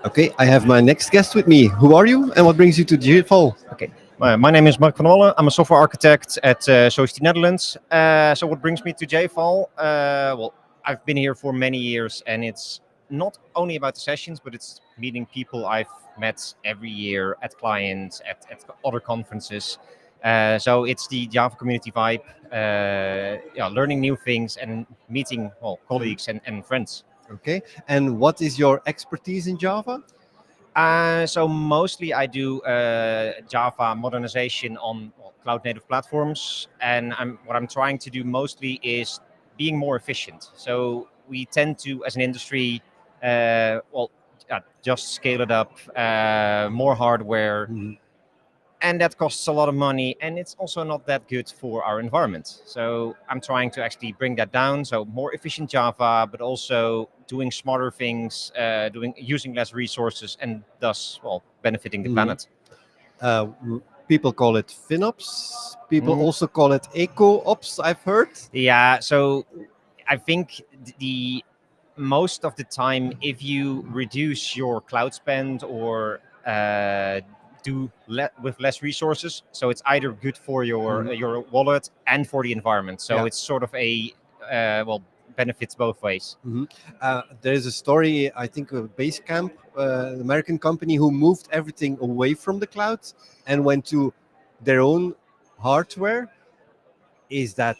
Okay, I have my next guest with me. Who are you and what brings you to GFOL? Okay. My name is Mark van Walle. I'm a software architect at Society Netherlands. So what brings me to JFAL? Well, I've been here for many years, and it's not only about the sessions, but it's meeting people I've met every year at clients, at other conferences. So it's the Java community vibe, learning new things and meeting colleagues and friends. Okay, and what is your expertise in Java? So mostly I do Java modernization on cloud native platforms, and what I'm trying to do mostly is being more efficient. So we tend to, as an industry, just scale it up, more hardware, and that costs a lot of money, and it's also not that good for our environment. So I'm trying to actually bring that down. So more efficient Java, but also doing smarter things, using less resources, and thus, benefiting the planet. Uh, People call it FinOps. People Mm. also call it EcoOps, I've heard. Yeah. So I think the most of the time, if you reduce your cloud spend or with less resources, so it's either good for your wallet and for the environment. So Yeah. it's sort of a benefits both ways. There is a story, I think, of Basecamp, an American company who moved everything away from the cloud and went to their own hardware. Is that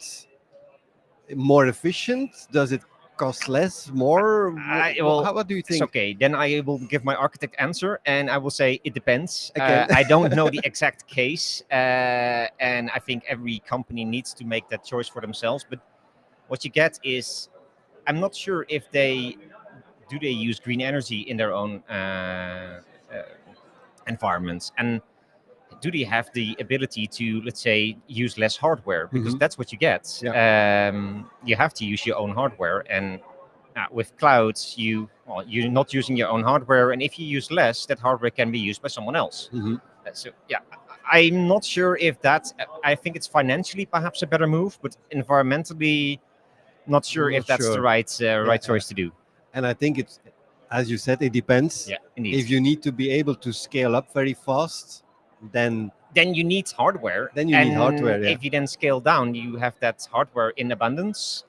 more efficient? Does it cost less, more? What do you It's think? okay. Then I will give my architect answer, and I will say it depends. Again. I don't know the exact case, and I think every company needs to make that choice for themselves. But what you get is, I'm not sure if they use green energy in their own environments, and do they have the ability to, let's say, use less hardware, because that's what you get. You have to use your own hardware, and with clouds, you're not using your own hardware, and if you use less, that hardware can be used by someone else. So yeah, I'm not sure if that. I think it's financially perhaps a better move, but environmentally, not sure if that's the right choice to do. And I think it's, as you said, it depends. Yeah, indeed. If you need to be able to scale up very fast, then you need hardware. Then you need hardware, yeah. If you then scale down, you have that hardware in abundance.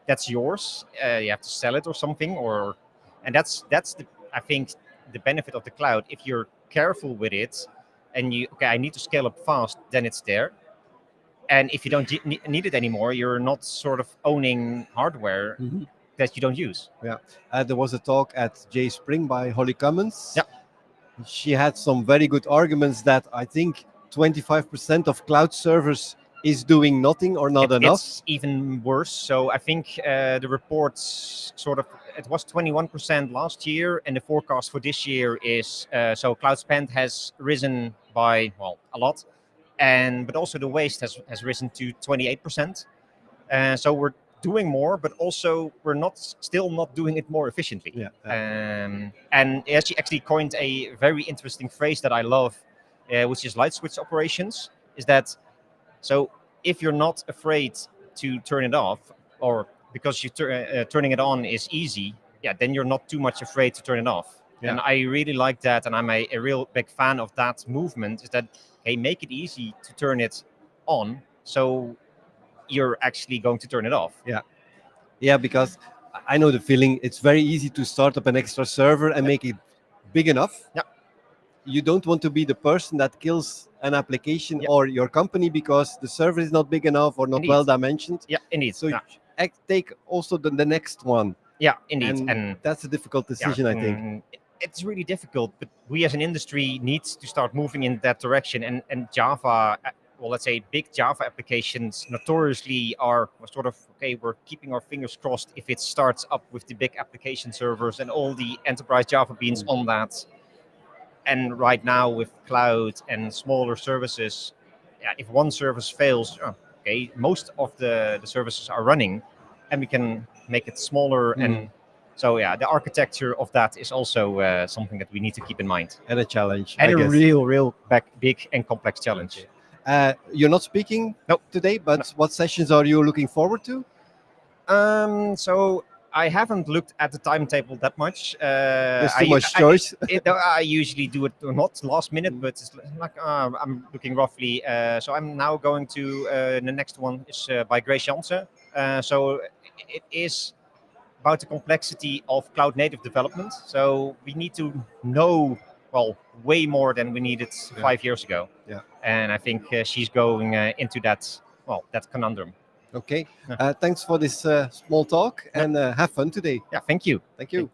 That's yours. You have to sell it or something, and that's I think the benefit of the cloud. If you're careful with it, and I need to scale up fast, then it's there. And if you don't need it anymore, you're not sort of owning hardware that you don't use. Yeah, there was a talk at J Spring by Holly Cummins. Yeah. She had some very good arguments that I think 25% of cloud servers is doing nothing or not enough. It's even worse. So I think the reports it was 21% last year, and the forecast for this year is so cloud spend has risen by a lot, but also the waste has risen to 28%. So we're doing more, but also we're still not doing it more efficiently. Yeah. And she actually coined a very interesting phrase that I love, which is light switch operations. Is that so? If you're not afraid to turn it off, or because turning it on is easy, then you're not too much afraid to turn it off. Yeah. And I really like that, and I'm a real big fan of that movement. Is that, hey, make it easy to turn it on, so you're actually going to turn it off. Yeah, because I know the feeling. It's very easy to start up an extra server and make it big enough. Yeah. You don't want to be the person that kills an application or your company because the server is not big enough or not Indeed. well dimensioned. Yeah, indeed. So take also the next one. Yeah, indeed. And that's a difficult decision, I think. It's really difficult, but we as an industry need to start moving in that direction. And Java, let's say big Java applications notoriously are sort of, we're keeping our fingers crossed if it starts up with the big application servers and all the enterprise Java beans on that. And right now with cloud and smaller services, if one service fails, most of the services are running, and we can make it smaller. And so the architecture of that is also something that we need to keep in mind. And a challenge. And I guess. real big and complex challenge. You're not speaking today, but what sessions are you looking forward to? So I haven't looked at the timetable that much. There's too much choice. I usually do it not last minute, but it's like I'm looking roughly. So I'm now going to the next one is by Grace Janssen. So it is about the complexity of cloud native development. So we need to know way more than we needed 5 years ago. Yeah. And I think she's going into that conundrum. Okay. Thanks for this small talk, and have fun today. Yeah, thank you. Thank you.